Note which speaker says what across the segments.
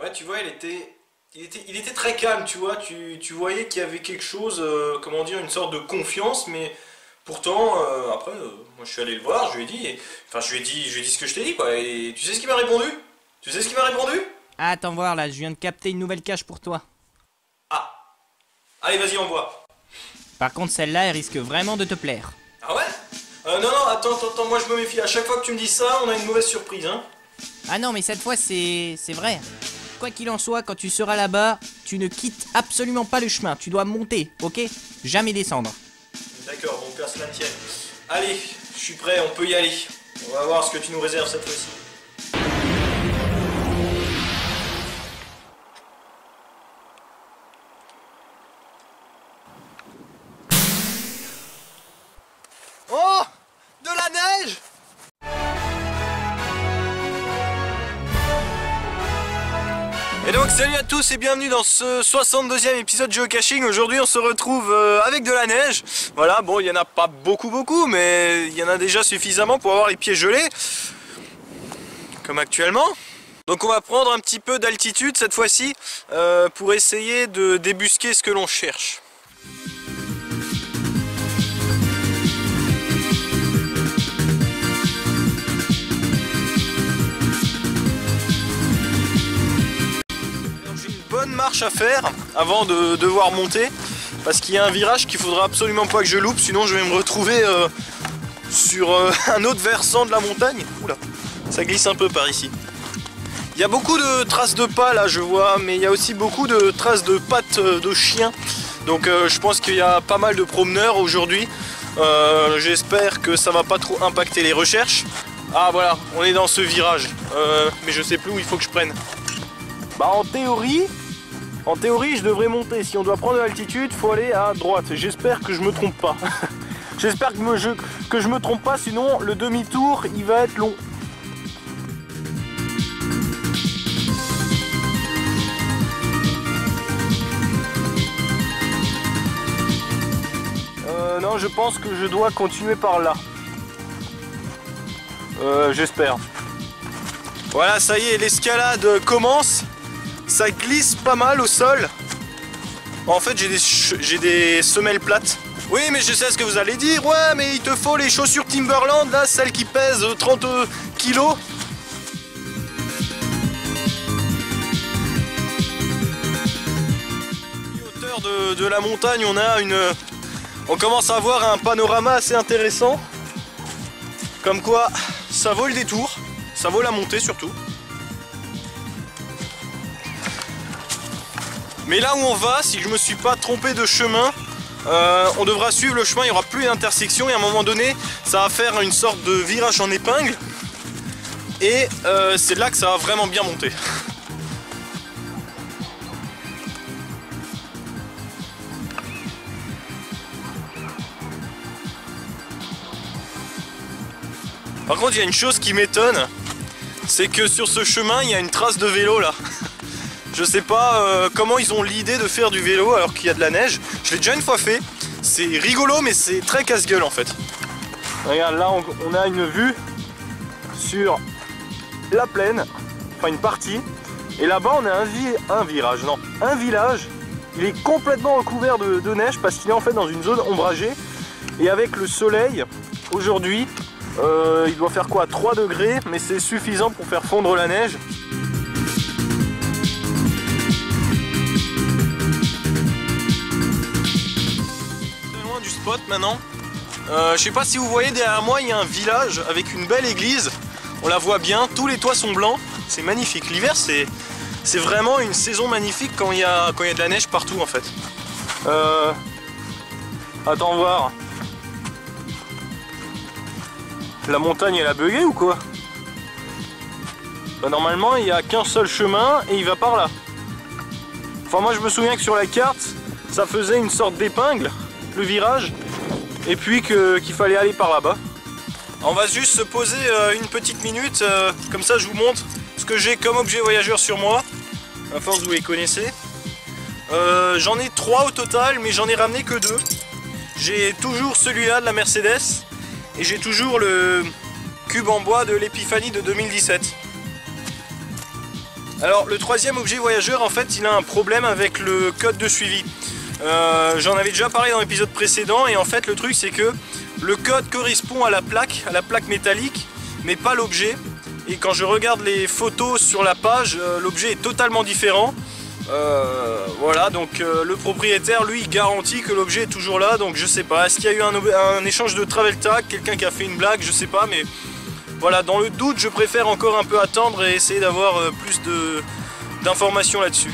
Speaker 1: Ouais, tu vois, il était très calme, tu vois. Tu voyais qu'il y avait quelque chose, comment dire, une sorte de confiance, mais pourtant, après, moi je suis allé le voir, je lui ai dit, enfin je lui ai dit ce que je t'ai dit, quoi. Et tu sais ce qu'il m'a répondu? Tu sais ce qu'il m'a répondu?
Speaker 2: Ah, attends voir là, je viens de capter une nouvelle cache pour toi.
Speaker 1: Ah, allez, vas-y, envoie.
Speaker 2: Par contre, celle-là, elle risque vraiment de te plaire.
Speaker 1: Ah ouais? Non, attends, moi je me méfie. À chaque fois que tu me dis ça, on a une mauvaise surprise, hein.
Speaker 2: Ah non, mais cette fois, c'est vrai. Quoi qu'il en soit, quand tu seras là-bas, tu ne quittes absolument pas le chemin. Tu dois monter, ok? Jamais descendre.
Speaker 1: D'accord, donc à cela ne tienne. Allez, je suis prêt, on peut y aller. On va voir ce que tu nous réserves cette fois-ci. Oh! De la neige! Et donc salut à tous et bienvenue dans ce 62e épisode de Geocaching. Aujourd'hui on se retrouve avec de la neige. Voilà, bon il n'y en a pas beaucoup mais il y en a déjà suffisamment pour avoir les pieds gelés. Comme actuellement. Donc on va prendre un petit peu d'altitude cette fois-ci pour essayer de débusquer ce que l'on cherche. Bonne marche à faire avant de devoir monter parce qu'il y a un virage qu'il faudra absolument pas que je loupe, sinon je vais me retrouver sur un autre versant de la montagne. Oula, ça glisse un peu par ici. Il y a beaucoup de traces de pas là je vois, mais il y a aussi beaucoup de traces de pattes de chiens, donc je pense qu'il y a pas mal de promeneurs aujourd'hui. J'espère que ça va pas trop impacter les recherches. Ah voilà, on est dans ce virage, mais je sais plus où il faut que je prenne. Bah en théorie, je devrais monter. Si on doit prendre de l'altitude, il faut aller à droite. J'espère que je me trompe pas. J'espère que je me trompe pas, sinon le demi-tour, il va être long. Non, je pense que je dois continuer par là. J'espère. Voilà, ça y est, l'escalade commence. Ça glisse pas mal au sol. En fait j'ai des semelles plates. Oui mais je sais ce que vous allez dire. Ouais mais il te faut les chaussures Timberland là, celles qui pèsent 30 kilos. Hauteur de la montagne on commence à avoir un panorama assez intéressant. Comme quoi ça vaut le détour. Ça vaut la montée surtout. Mais là où on va, si je me suis pas trompé de chemin, on devra suivre le chemin, il n'y aura plus d'intersection et à un moment donné, ça va faire une sorte de virage en épingle. Et c'est là que ça va vraiment bien monter. Par contre, il y a une chose qui m'étonne, c'est que sur ce chemin, il y a une trace de vélo là. Je sais pas comment ils ont l'idée de faire du vélo alors qu'il y a de la neige. Je l'ai déjà une fois fait. C'est rigolo mais c'est très casse-gueule en fait. Regarde là on a une vue sur la plaine, enfin une partie. Et là-bas on a un village. Il est complètement recouvert de neige parce qu'il est en fait dans une zone ombragée. Et avec le soleil aujourd'hui, il doit faire quoi, 3 degrés, mais c'est suffisant pour faire fondre la neige. Du spot maintenant. Je sais pas si vous voyez derrière moi, il y a un village avec une belle église. On la voit bien, tous les toits sont blancs. C'est magnifique. L'hiver c'est vraiment une saison magnifique quand il y a de la neige partout en fait. Attends voir. La montagne elle a bugué ou quoi? Bah, normalement il n'y a qu'un seul chemin et il va par là. Enfin moi je me souviens que sur la carte ça faisait une sorte d'épingle, le virage, et puis qu'il fallait aller par là-bas. On va juste se poser une petite minute, comme ça je vous montre ce que j'ai comme objet voyageur sur moi. À force vous les connaissez. J'en ai 3 au total, mais j'en ai ramené que 2. J'ai toujours celui-là de la Mercedes et j'ai toujours le cube en bois de l'Epiphanie de 2017. Alors le troisième objet voyageur, en fait, il a un problème avec le code de suivi. J'en avais déjà parlé dans l'épisode précédent, et en fait le truc c'est que le code correspond à la plaque métallique, mais pas l'objet. Et quand je regarde les photos sur la page, l'objet est totalement différent. Voilà, donc le propriétaire lui il garantit que l'objet est toujours là, donc je sais pas, est-ce qu'il y a eu un échange de travel tag, quelqu'un qui a fait une blague, je sais pas, mais voilà, dans le doute je préfère encore un peu attendre et essayer d'avoir plus d'informations là-dessus.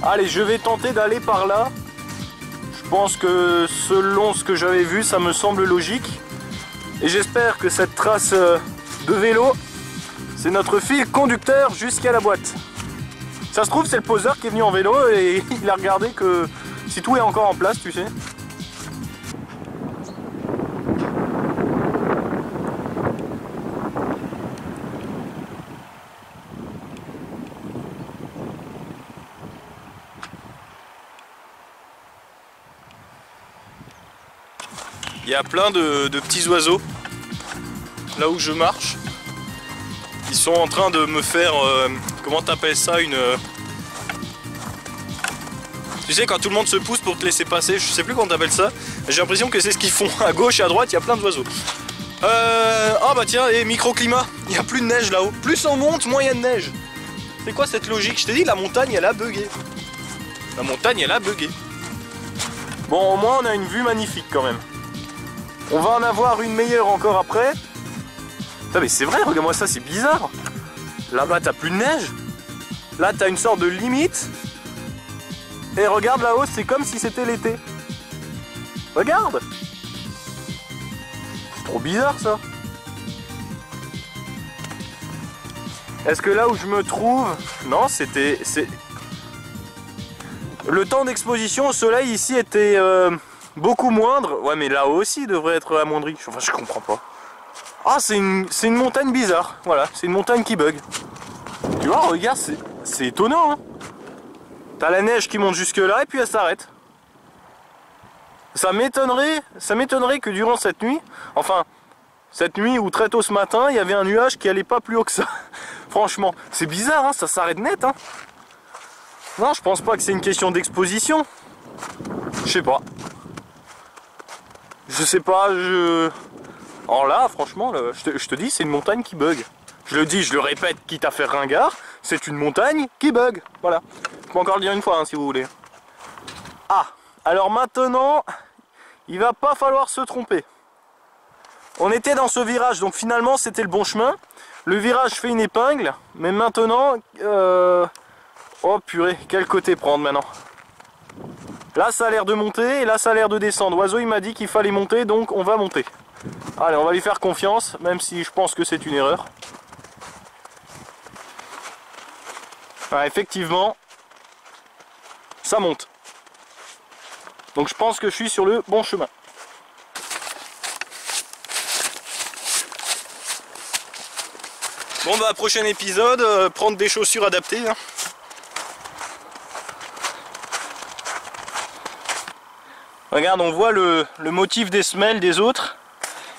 Speaker 1: Allez, je vais tenter d'aller par là. Je pense que selon ce que j'avais vu, ça me semble logique, et j'espère que cette trace de vélo, c'est notre fil conducteur jusqu'à la boîte. Ça se trouve, c'est le poseur qui est venu en vélo et il a regardé que si tout est encore en place, tu sais. Il y a plein de petits oiseaux là où je marche. Ils sont en train de me faire, comment t'appelles ça, une... Tu sais, quand tout le monde se pousse pour te laisser passer, je sais plus comment t'appelles ça. J'ai l'impression que c'est ce qu'ils font. À gauche et à droite, il y a plein d'oiseaux. Ah bah tiens, et microclimat, il n'y a plus de neige là-haut. Plus on monte, moins il y a de neige. C'est quoi cette logique? Je t'ai dit, la montagne, elle a bugué. La montagne, elle a bugué. Bon, au moins, on a une vue magnifique quand même. On va en avoir une meilleure encore après. Putain, mais c'est vrai, regarde-moi ça, c'est bizarre. Là-bas, t'as plus de neige. Là, t'as une sorte de limite. Et regarde là-haut, c'est comme si c'était l'été. Regarde. C'est trop bizarre, ça. Est-ce que là où je me trouve... Non, c'était... Le temps d'exposition au soleil ici était beaucoup moindre. Ouais, mais là-haut aussi devrait être amoindri. Enfin, je comprends pas. Ah, c'est une montagne bizarre, voilà, c'est une montagne qui bug. Tu vois, regarde, c'est étonnant, hein. T'as la neige qui monte jusque là et puis elle s'arrête. Ça m'étonnerait que durant cette nuit, enfin, cette nuit ou très tôt ce matin, il y avait un nuage qui allait pas plus haut que ça. Franchement, c'est bizarre, hein, ça s'arrête net, hein. Non, je pense pas que c'est une question d'exposition. Je sais pas. Je sais pas, Alors là, franchement, je te dis, c'est une montagne qui bug. Je le dis, je le répète, quitte à faire ringard, c'est une montagne qui bug. Voilà. Je peux encore le dire une fois, hein, si vous voulez. Ah, alors maintenant, il va pas falloir se tromper. On était dans ce virage, donc finalement, c'était le bon chemin. Le virage fait une épingle, mais maintenant... Oh purée, quel côté prendre maintenant? Là, ça a l'air de monter, et là, ça a l'air de descendre. L'oiseau, il m'a dit qu'il fallait monter, donc on va monter. Allez, on va lui faire confiance, même si je pense que c'est une erreur. Ah, effectivement, ça monte. Donc je pense que je suis sur le bon chemin. Bon bah, prochain épisode, prendre des chaussures adaptées. Hein. Regarde, on voit le motif des semelles des autres.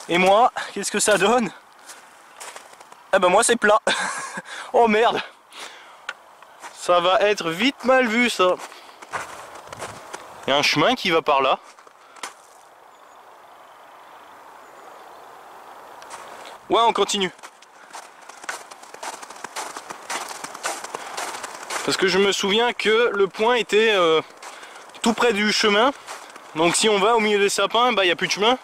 Speaker 1: Et moi, qu'est-ce que ça donne? Ah bah moi c'est plat. Oh merde. Ça va être vite mal vu ça. Il y a un chemin qui va par là. Ouais, on continue. Parce que je me souviens que le point était tout près du chemin. Donc si on va au milieu des sapins, bah il n'y a plus de chemin.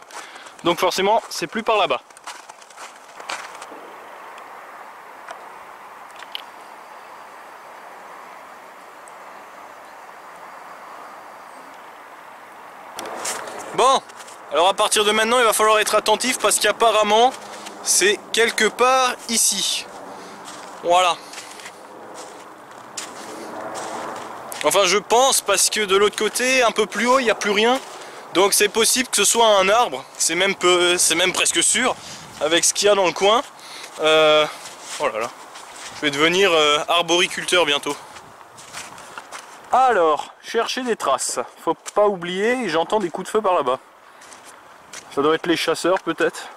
Speaker 1: Donc forcément, c'est plus par là-bas. Bon, alors à partir de maintenant, il va falloir être attentif parce qu'apparemment, c'est quelque part ici. Voilà. Enfin, je pense parce que de l'autre côté, un peu plus haut, il n'y a plus rien. Donc c'est possible que ce soit un arbre, c'est même presque sûr, avec ce qu'il y a dans le coin. Oh là là, je vais devenir arboriculteur bientôt. Alors, chercher des traces. Faut pas oublier, j'entends des coups de feu par là-bas. Ça doit être les chasseurs peut-être.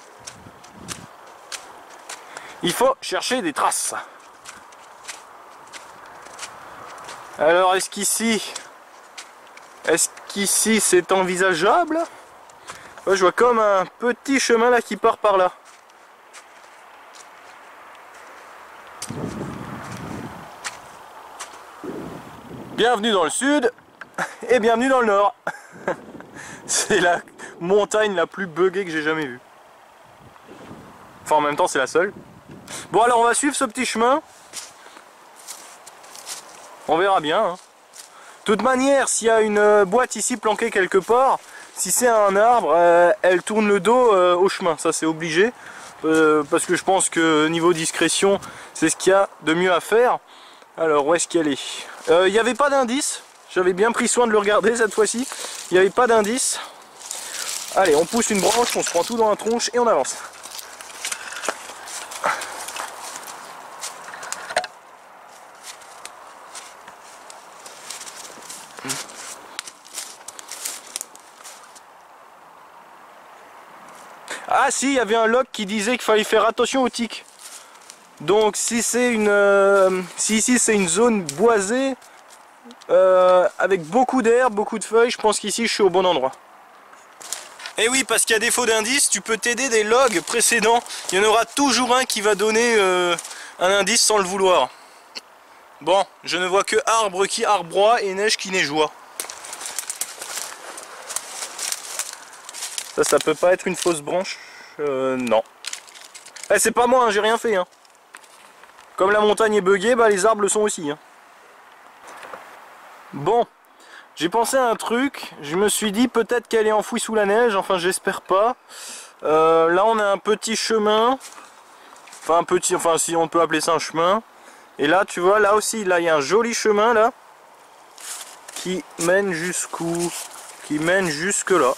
Speaker 1: Il faut chercher des traces. Alors est-ce qu'ici c'est envisageable? Ouais, je vois comme un petit chemin là qui part par là. Bienvenue dans le sud et bienvenue dans le nord. C'est la montagne la plus buggée que j'ai jamais vue. Enfin en même temps c'est la seule. Bon alors on va suivre ce petit chemin. On verra bien. Hein. De toute manière, s'il y a une boîte ici planquée quelque part, si c'est un arbre, elle tourne le dos au chemin. Ça c'est obligé. Parce que je pense que niveau discrétion, c'est ce qu'il y a de mieux à faire. Alors où est-ce qu'elle est? Il n'y avait pas d'indice. J'avais bien pris soin de le regarder cette fois-ci. Il n'y avait pas d'indice. Allez, on pousse une branche, on se prend tout dans la tronche et on avance. Ah si, il y avait un log qui disait qu'il fallait faire attention aux tiques. Donc si c'est une, si ici c'est une zone boisée avec beaucoup d'herbe, beaucoup de feuilles, je pense qu'ici je suis au bon endroit. Et oui, parce qu'à défaut d'indice, tu peux t'aider des logs précédents. Il y en aura toujours un qui va donner un indice sans le vouloir. Bon, je ne vois que arbre qui arbroie et neige qui neigeoie. Ça peut pas être une fausse branche. Non. Eh, c'est pas moi, hein, j'ai rien fait. Hein. Comme la montagne est buggée, bah, les arbres le sont aussi. Hein. Bon, j'ai pensé à un truc. Je me suis dit peut-être qu'elle est enfouie sous la neige. Enfin, j'espère pas. Là, on a un petit chemin. Enfin, un petit, enfin, si on peut appeler ça un chemin. Et là, tu vois, là aussi, là, il y a un joli chemin là qui mène jusqu'où? Qui mène jusque là.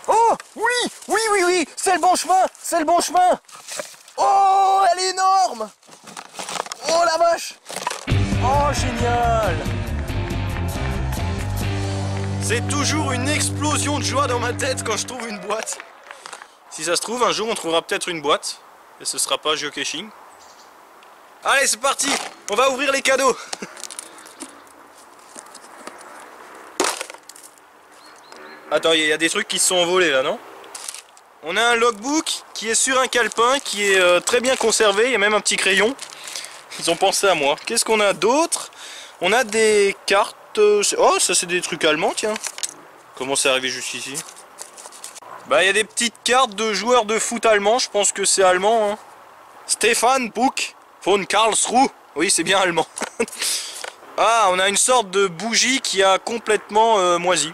Speaker 1: Oh oui, c'est le bon chemin, c'est le bon chemin. Oh, elle est énorme. Oh la vache. Oh génial. C'est toujours une explosion de joie dans ma tête quand je trouve une boîte. Si ça se trouve, un jour on trouvera peut-être une boîte et ce sera pas geocaching. Allez, c'est parti, on va ouvrir les cadeaux. Attends, il y a des trucs qui se sont envolés là, non? On a un logbook qui est sur un calepin, qui est très bien conservé, il y a même un petit crayon. Ils ont pensé à moi. Qu'est-ce qu'on a d'autre? On a des cartes... Oh, ça c'est des trucs allemands, tiens. Comment c'est arrivé jusqu'ici? Bah, il y a des petites cartes de joueurs de foot allemands, je pense que c'est allemand. Hein. Stefan Buck von Karlsruhe. Oui, c'est bien allemand. Ah, on a une sorte de bougie qui a complètement moisi.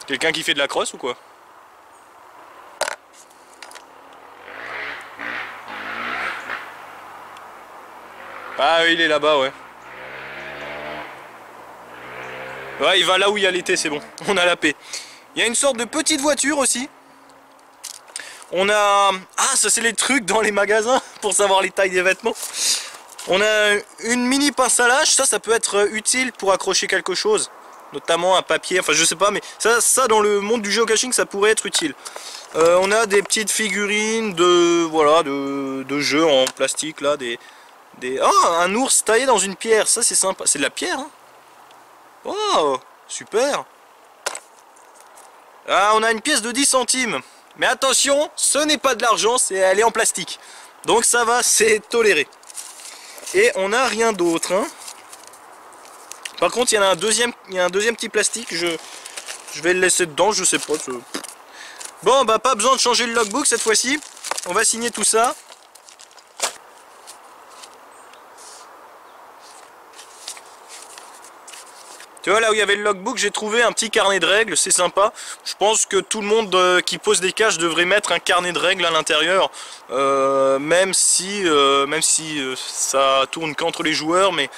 Speaker 1: Quelqu'un qui fait de la crosse ou quoi? Ah oui, il est là-bas, ouais. Ouais, il va là où il y a l'été, c'est bon. On a la paix. Il y a une sorte de petite voiture aussi. On a... Ah, ça c'est les trucs dans les magasins pour savoir les tailles des vêtements. On a une mini pince à linge. Ça peut être utile pour accrocher quelque chose. Notamment un papier, enfin je sais pas, mais ça dans le monde du géocaching ça pourrait être utile. On a des petites figurines de voilà de jeux en plastique là, oh, un ours taillé dans une pierre, ça c'est sympa, c'est de la pierre hein. Oh super. Ah, on a une pièce de 10 centimes, mais attention, ce n'est pas de l'argent, elle est en plastique, donc ça va, c'est toléré. Et on n'a rien d'autre hein. Par contre, il y a un deuxième petit plastique, je vais le laisser dedans, je sais pas. Bon, bah pas besoin de changer le logbook cette fois-ci. On va signer tout ça. Tu vois, là où il y avait le logbook, j'ai trouvé un petit carnet de règles, c'est sympa. Je pense que tout le monde qui pose des caches devrait mettre un carnet de règles à l'intérieur. Même si ça tourne qu'entre les joueurs, mais...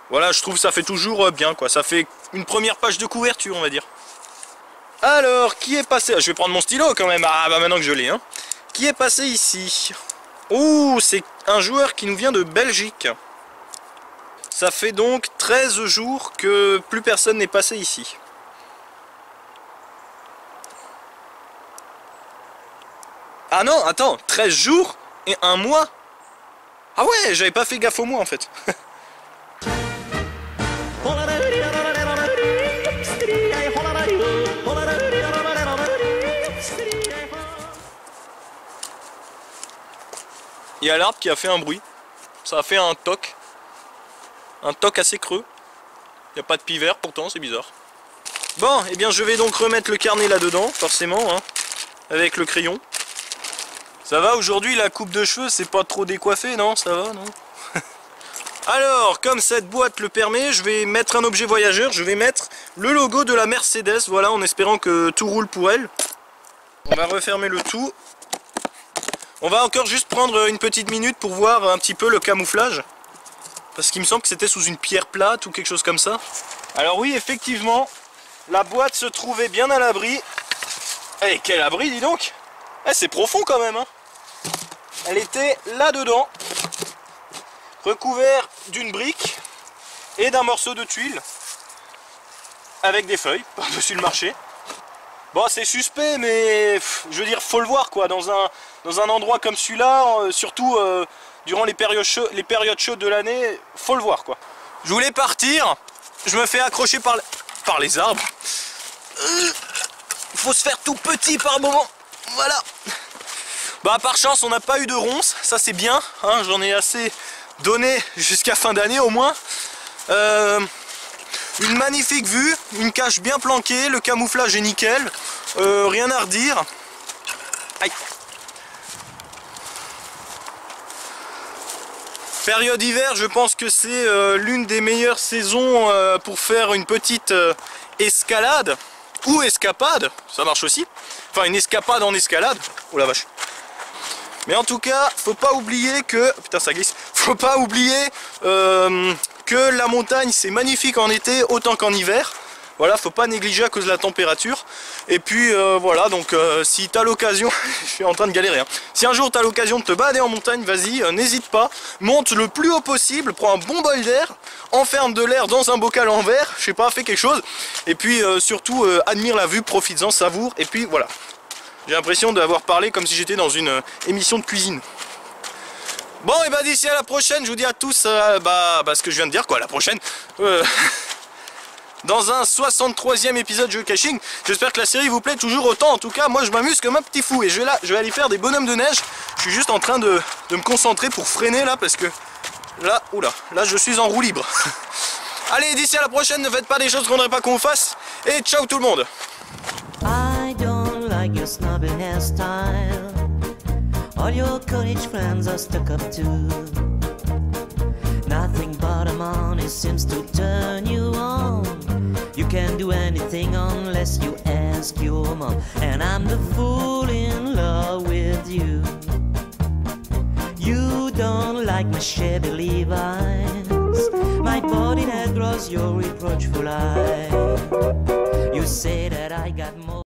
Speaker 1: Voilà, je trouve que ça fait toujours bien quoi, ça fait une première page de couverture on va dire. Alors, qui est passé? Je vais prendre mon stylo quand même, ah bah maintenant que je l'ai hein. Qui est passé ici? Oh, c'est un joueur qui nous vient de Belgique. Ça fait donc 13 jours que plus personne n'est passé ici. Ah non, attends, 13 jours et 1 mois? Ah ouais, j'avais pas fait gaffe au mois en fait. Il y a l'arbre qui a fait un bruit. Ça a fait un toc. Un toc assez creux. Il n'y a pas de pivert pourtant, c'est bizarre. Bon, et bien je vais donc remettre le carnet là-dedans, forcément, hein, avec le crayon. Ça va, aujourd'hui la coupe de cheveux c'est pas trop décoiffé, non? Ça va, non? Alors, comme cette boîte le permet, je vais mettre un objet voyageur. Je vais mettre le logo de la Mercedes, voilà, en espérant que tout roule pour elle. On va refermer le tout. On va encore juste prendre une petite minute pour voir un petit peu le camouflage. Parce qu'il me semble que c'était sous une pierre plate ou quelque chose comme ça. Alors oui, effectivement, la boîte se trouvait bien à l'abri. Eh, quel abri, dis donc! Eh, c'est profond quand même, hein. Elle était là-dedans, recouvert d'une brique et d'un morceau de tuile, avec des feuilles par-dessus le marché. Bon, c'est suspect, mais je veux dire, faut le voir quoi, dans un endroit comme celui-là, surtout durant les périodes chaudes de l'année, faut le voir quoi. Je voulais partir, je me fais accrocher par les arbres. Faut se faire tout petit par moment, voilà. Bah par chance on n'a pas eu de ronces, ça c'est bien, hein, j'en ai assez donné jusqu'à fin d'année au moins. Une magnifique vue, une cache bien planquée, le camouflage est nickel, rien à redire. Aïe. Période hiver, je pense que c'est l'une des meilleures saisons pour faire une petite escalade ou escapade, ça marche aussi. Enfin une escapade en escalade, oh la vache. Mais en tout cas, faut pas oublier que... Putain, ça glisse. Faut pas oublier que la montagne, c'est magnifique en été autant qu'en hiver. Voilà, faut pas négliger à cause de la température. Et puis voilà, donc si t'as l'occasion... Je suis en train de galérer. Hein. Si un jour t'as l'occasion de te balader en montagne, vas-y, n'hésite pas. Monte le plus haut possible, prends un bon bol d'air, enferme de l'air dans un bocal en verre, je sais pas, fais quelque chose. Et puis surtout, admire la vue, profites-en, savoure. Et puis voilà. J'ai l'impression d'avoir parlé comme si j'étais dans une émission de cuisine. Bon, et bah d'ici à la prochaine, je vous dis à tous ce que je viens de dire, quoi, la prochaine. Dans un 63e épisode de Geocaching. J'espère que la série vous plaît toujours autant. En tout cas, moi je m'amuse comme un petit fou. Et je vais aller faire des bonhommes de neige. Je suis juste en train de me concentrer pour freiner là, parce que là, oula, là je suis en roue libre. Allez, d'ici à la prochaine, ne faites pas des choses qu'on n'aimerait pas qu'on fasse. Et ciao tout le monde.
Speaker 3: Like your snobby hairstyle, all your college friends are stuck up to. Nothing but money seems to turn you on. You can't do anything unless you ask your mom. And I'm the fool in love with you. You don't like my Chevy Levi's, my body that draws your reproachful eye. You say that I got more